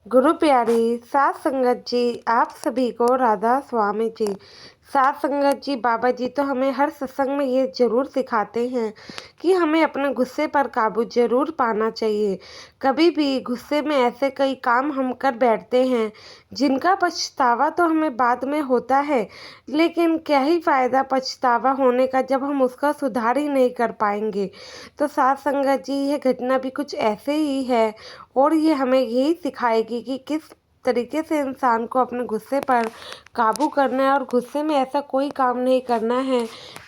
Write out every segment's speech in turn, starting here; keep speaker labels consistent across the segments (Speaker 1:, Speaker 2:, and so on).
Speaker 1: गुरु प्यारी सात संगत जी, आप सभी को राधा स्वामी जी। सात संगत जी, बाबा जी तो हमें हर सत्संग में ये ज़रूर सिखाते हैं कि हमें अपने गुस्से पर काबू ज़रूर पाना चाहिए। कभी भी गुस्से में ऐसे कई काम हम कर बैठते हैं जिनका पछतावा तो हमें बाद में होता है, लेकिन क्या ही फ़ायदा पछतावा होने का जब हम उसका सुधार ही नहीं कर पाएंगे। तो सात संगत जी, यह घटना भी कुछ ऐसे ही है और ये हमें यही सिखाएगी कि किस तरीके से इंसान को अपने गुस्से पर काबू करना है और गुस्से में ऐसा कोई काम नहीं करना है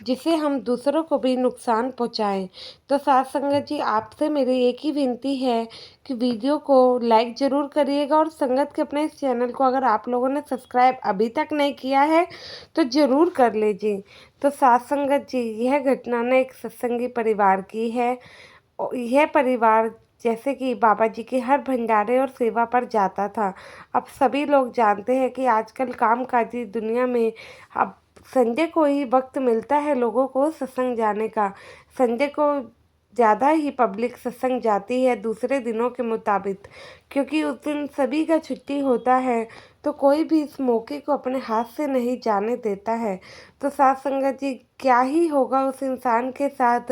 Speaker 1: जिससे हम दूसरों को भी नुकसान पहुंचाएं। तो साथ संगत जी, आपसे मेरी एक ही विनती है कि वीडियो को लाइक ज़रूर करिएगा और संगत के अपने इस चैनल को अगर आप लोगों ने सब्सक्राइब अभी तक नहीं किया है तो ज़रूर कर लीजिए। तो साथ संगत जी, यह घटना न एक सत्संगी परिवार की है। यह परिवार जैसे कि बाबा जी के हर भंडारे और सेवा पर जाता था। अब सभी लोग जानते हैं कि आजकल कामकाजी दुनिया में अब संडे को ही वक्त मिलता है लोगों को सत्संग जाने का। संडे को ज़्यादा ही पब्लिक सत्संग जाती है दूसरे दिनों के मुताबिक, क्योंकि उस दिन सभी का छुट्टी होता है। तो कोई भी इस मौके को अपने हाथ से नहीं जाने देता है। तो साथ संगत जी, क्या ही होगा उस इंसान के साथ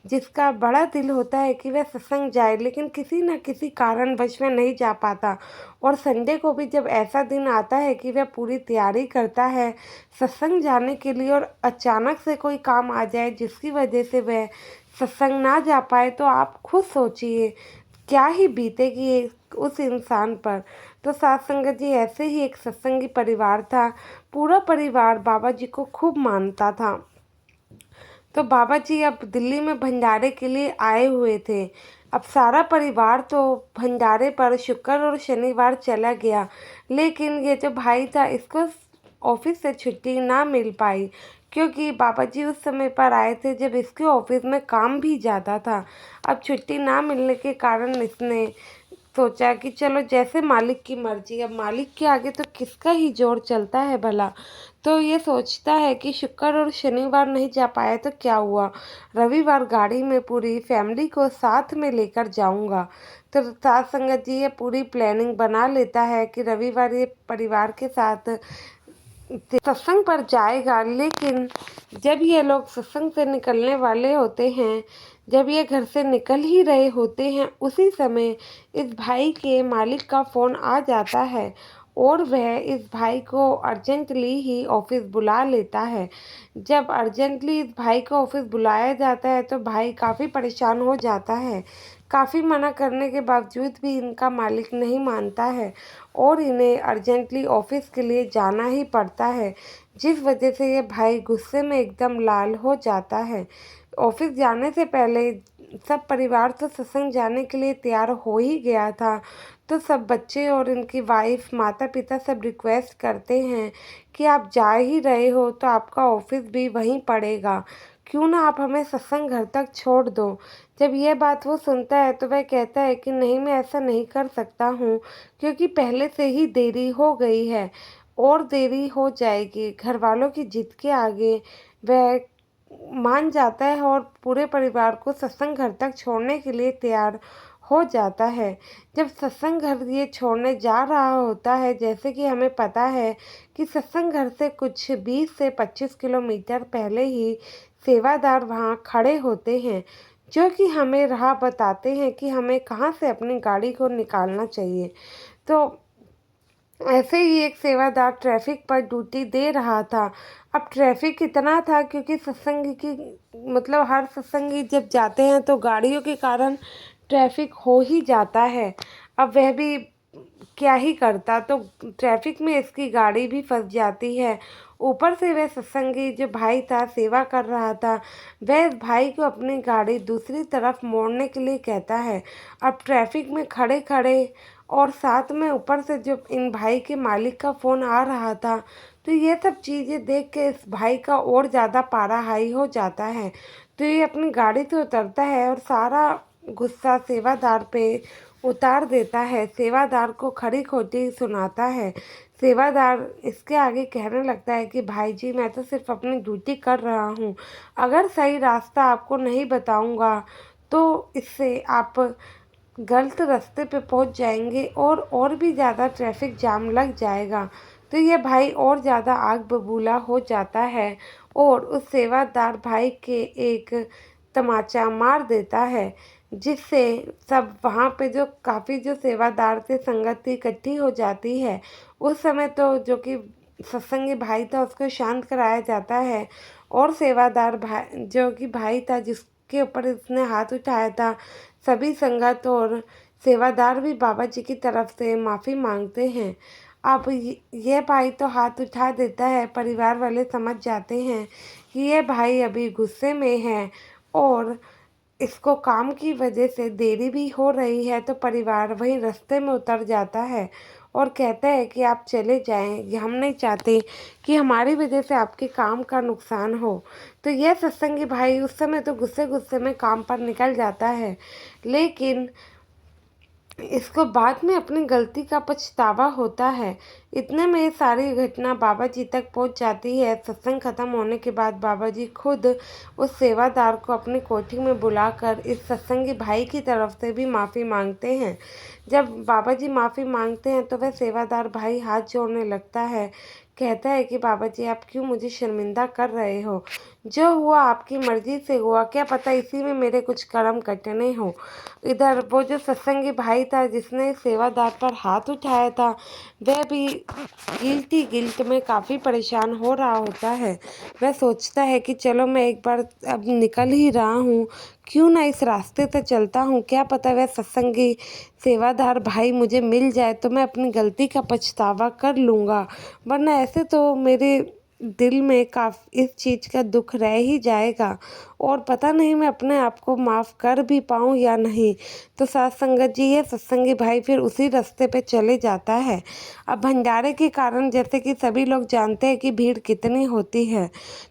Speaker 1: जिसका बड़ा दिल होता है कि वह सत्संग जाए, लेकिन किसी न किसी कारणवश वह नहीं जा पाता। और संडे को भी जब ऐसा दिन आता है कि वह पूरी तैयारी करता है सत्संग जाने के लिए और अचानक से कोई काम आ जाए जिसकी वजह से वह सत्संग ना जा पाए, तो आप खुद सोचिए क्या ही बीतेगी उस इंसान पर। तो साथ संगत जी, ऐसे ही एक सत्संगी परिवार था। पूरा परिवार बाबा जी को खूब मानता था। तो बाबा जी अब दिल्ली में भंडारे के लिए आए हुए थे। अब सारा परिवार तो भंडारे पर शुक्र और शनिवार चला गया, लेकिन ये जो भाई था इसको ऑफिस से छुट्टी ना मिल पाई, क्योंकि बाबा जी उस समय पर आए थे जब इसके ऑफिस में काम भी ज़्यादा था। अब छुट्टी ना मिलने के कारण इसने सोचा कि चलो जैसे मालिक की मर्जी, अब मालिक के आगे तो किसका ही जोर चलता है भला। तो ये सोचता है कि शुक्र और शनिवार नहीं जा पाया तो क्या हुआ, रविवार गाड़ी में पूरी फैमिली को साथ में लेकर जाऊंगा। तो साथ संगत जी, ये पूरी प्लानिंग बना लेता है कि रविवार ये परिवार के साथ सत्संग पर जाएगा। लेकिन जब ये लोग सत्संग से निकलने वाले होते हैं, जब ये घर से निकल ही रहे होते हैं, उसी समय इस भाई के मालिक का फ़ोन आ जाता है और वह इस भाई को अर्जेंटली ही ऑफिस बुला लेता है। जब अर्जेंटली इस भाई को ऑफिस बुलाया जाता है तो भाई काफ़ी परेशान हो जाता है। काफ़ी मना करने के बावजूद भी इनका मालिक नहीं मानता है और इन्हें अर्जेंटली ऑफिस के लिए जाना ही पड़ता है, जिस वजह से ये भाई गुस्से में एकदम लाल हो जाता है। ऑफिस जाने से पहले सब परिवार तो सत्संग जाने के लिए तैयार हो ही गया था। तो सब बच्चे और इनकी वाइफ, माता पिता सब रिक्वेस्ट करते हैं कि आप जा ही रहे हो तो आपका ऑफिस भी वहीं पड़ेगा, क्यों ना आप हमें सत्संग घर तक छोड़ दो। जब यह बात वो सुनता है तो वह कहता है कि नहीं, मैं ऐसा नहीं कर सकता हूँ, क्योंकि पहले से ही देरी हो गई है और देरी हो जाएगी। घर वालों की जिद के आगे वह मान जाता है और पूरे परिवार को सत्संग घर तक छोड़ने के लिए तैयार हो जाता है। जब सत्संग घर ये छोड़ने जा रहा होता है, जैसे कि हमें पता है कि सत्संग घर से कुछ 20 से 25 किलोमीटर पहले ही सेवादार वहाँ खड़े होते हैं, जो कि हमें राह बताते हैं कि हमें कहाँ से अपनी गाड़ी को निकालना चाहिए। तो ऐसे ही एक सेवादार ट्रैफिक पर ड्यूटी दे रहा था। अब ट्रैफिक इतना था क्योंकि सत्संग की मतलब हर सत्संगी जब जाते हैं तो गाड़ियों के कारण ट्रैफिक हो ही जाता है। अब वह भी क्या ही करता, तो ट्रैफिक में इसकी गाड़ी भी फंस जाती है। ऊपर से वह सत्संगी जो भाई था, सेवा कर रहा था, वह इस भाई को अपनी गाड़ी दूसरी तरफ मोड़ने के लिए कहता है। अब ट्रैफिक में खड़े खड़े और साथ में ऊपर से जब इन भाई के मालिक का फ़ोन आ रहा था, तो ये सब चीज़ें देख के इस भाई का और ज़्यादा पारा हाई हो जाता है। तो ये अपनी गाड़ी से उतरता है और सारा गुस्सा सेवादार पे उतार देता है, सेवादार को खरी खोटी सुनाता है। सेवादार इसके आगे कहने लगता है कि भाई जी, मैं तो सिर्फ अपनी ड्यूटी कर रहा हूँ, अगर सही रास्ता आपको नहीं बताऊँगा तो इससे आप गलत रास्ते पे पहुंच जाएंगे और भी ज़्यादा ट्रैफिक जाम लग जाएगा। तो यह भाई और ज़्यादा आग बबूला हो जाता है और उस सेवादार भाई के एक तमाचा मार देता है, जिससे सब वहाँ पे जो काफ़ी जो सेवादार थे संगत थी इकट्ठी हो जाती है। उस समय तो जो कि सत्संगी भाई था उसको शांत कराया जाता है और सेवादार भाई जो कि भाई था जिसके ऊपर इसने हाथ उठाया था, सभी संगत और सेवादार भी बाबा जी की तरफ से माफ़ी मांगते हैं। अब ये भाई तो हाथ उठा देता है, परिवार वाले समझ जाते हैं कि ये भाई अभी गुस्से में है और इसको काम की वजह से देरी भी हो रही है। तो परिवार वहीं रास्ते में उतर जाता है और कहता है कि आप चले जाएं, ये हम नहीं चाहते कि हमारी वजह से आपके काम का नुकसान हो। तो यह सत्संगी भाई उस समय तो गुस्से गुस्से में काम पर निकल जाता है, लेकिन इसको बाद में अपनी गलती का पछतावा होता है। इतने में ये सारी घटना बाबा जी तक पहुंच जाती है। सत्संग खत्म होने के बाद बाबा जी खुद उस सेवादार को अपनी कोठी में बुलाकर इस सत्संगी भाई की तरफ से भी माफ़ी मांगते हैं। जब बाबा जी माफ़ी मांगते हैं तो वह सेवादार भाई हाथ जोड़ने लगता है, कहता है कि बाबा जी आप क्यों मुझे शर्मिंदा कर रहे हो, जो हुआ आपकी मर्ज़ी से हुआ, क्या पता इसी में मेरे कुछ कर्म कटने हों। इधर वो जो सत्संगी भाई था जिसने सेवादार पर हाथ उठाया था, वह भी गिल्ट में काफ़ी परेशान हो रहा होता है। वह सोचता है कि चलो मैं एक बार अब निकल ही रहा हूँ, क्यों ना इस रास्ते से चलता हूँ, क्या पता वह सत्संगी सेवादार भाई मुझे मिल जाए तो मैं अपनी गलती का पछतावा कर लूँगा, वरना ऐसे तो मेरे दिल में इस चीज़ का दुख रह ही जाएगा और पता नहीं मैं अपने आप को माफ़ कर भी पाऊँ या नहीं। तो साथ संगत जी ये सत्संगी भाई फिर उसी रास्ते पे चले जाता है। अब भंडारे के कारण जैसे कि सभी लोग जानते हैं कि भीड़ कितनी होती है,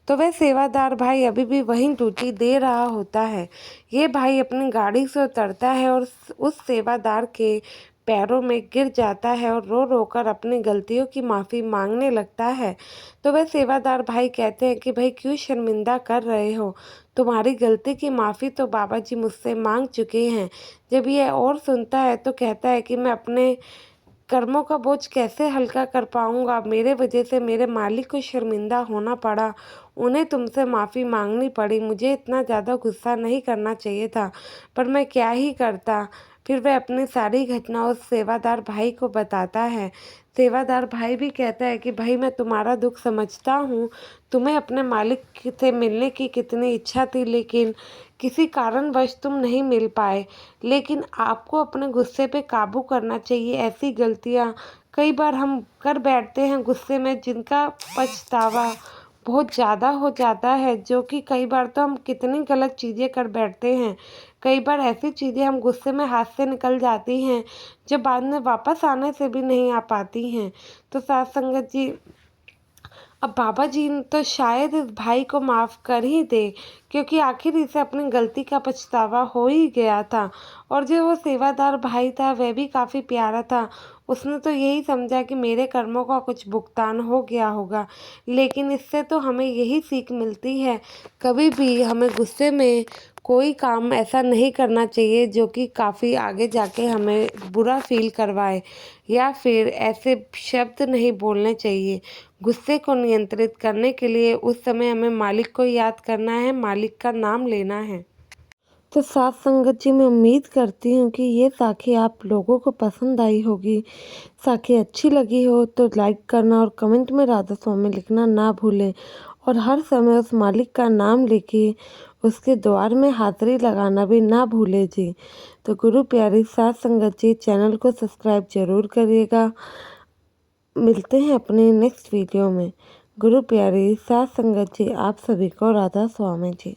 Speaker 1: तो वह सेवादार भाई अभी भी वहीं ड्यूटी दे रहा होता है। ये भाई अपनी गाड़ी से उतरता है और उस सेवादार के पैरों में गिर जाता है और रो रो कर अपनी गलतियों की माफ़ी मांगने लगता है। तो वह सेवादार भाई कहते हैं कि भाई क्यों शर्मिंदा कर रहे हो, तुम्हारी गलती की माफ़ी तो बाबा जी मुझसे मांग चुके हैं। जब ये और सुनता है तो कहता है कि मैं अपने कर्मों का बोझ कैसे हल्का कर पाऊँगा, मेरे वजह से मेरे मालिक को शर्मिंदा होना पड़ा, उन्हें तुमसे माफ़ी मांगनी पड़ी, मुझे इतना ज़्यादा गुस्सा नहीं करना चाहिए था, पर मैं क्या ही करता। फिर वह अपनी सारी घटना उस सेवादार भाई को बताता है। सेवादार भाई भी कहता है कि भाई मैं तुम्हारा दुख समझता हूँ, तुम्हें अपने मालिक से मिलने की कितनी इच्छा थी, लेकिन किसी कारणवश तुम नहीं मिल पाए। लेकिन आपको अपने गुस्से पे काबू करना चाहिए। ऐसी गलतियाँ कई बार हम कर बैठते हैं गुस्से में, जिनका पछतावा बहुत ज़्यादा हो जाता है, जो कि कई बार तो हम कितनी गलत चीज़ें कर बैठते हैं। कई बार ऐसी चीज़ें हम गुस्से में हाथ से निकल जाती हैं जो बाद में वापस आने से भी नहीं आ पाती हैं। तो साथ संगत जी अब बाबा जी तो शायद इस भाई को माफ़ कर ही दे, क्योंकि आखिर इसे अपनी गलती का पछतावा हो ही गया था। और जो वो सेवादार भाई था वह भी काफ़ी प्यारा था। उसने तो यही समझा कि मेरे कर्मों का कुछ भुगतान हो गया होगा, लेकिन इससे तो हमें यही सीख मिलती है, कभी भी हमें गुस्से में कोई काम ऐसा नहीं करना चाहिए जो कि काफ़ी आगे जाके हमें बुरा फील करवाए, या फिर ऐसे शब्द नहीं बोलने चाहिए। गुस्से को नियंत्रित करने के लिए उस समय हमें मालिक को याद करना है, मालिक का नाम लेना है। तो साथ संगत जी मैं उम्मीद करती हूँ कि ये साखी आप लोगों को पसंद आई होगी। साखी अच्छी लगी हो तो लाइक करना और कमेंट में राधा स्वामी लिखना ना भूलें, और हर समय उस मालिक का नाम लेके उसके द्वार में हाज़िरी लगाना भी ना भूलें जी। तो गुरु प्यारी साथ संगत जी चैनल को सब्सक्राइब ज़रूर करिएगा। मिलते हैं अपने नेक्स्ट वीडियो में। गुरु प्यारी साथ संगत जी आप सभी को राधा स्वामी जी।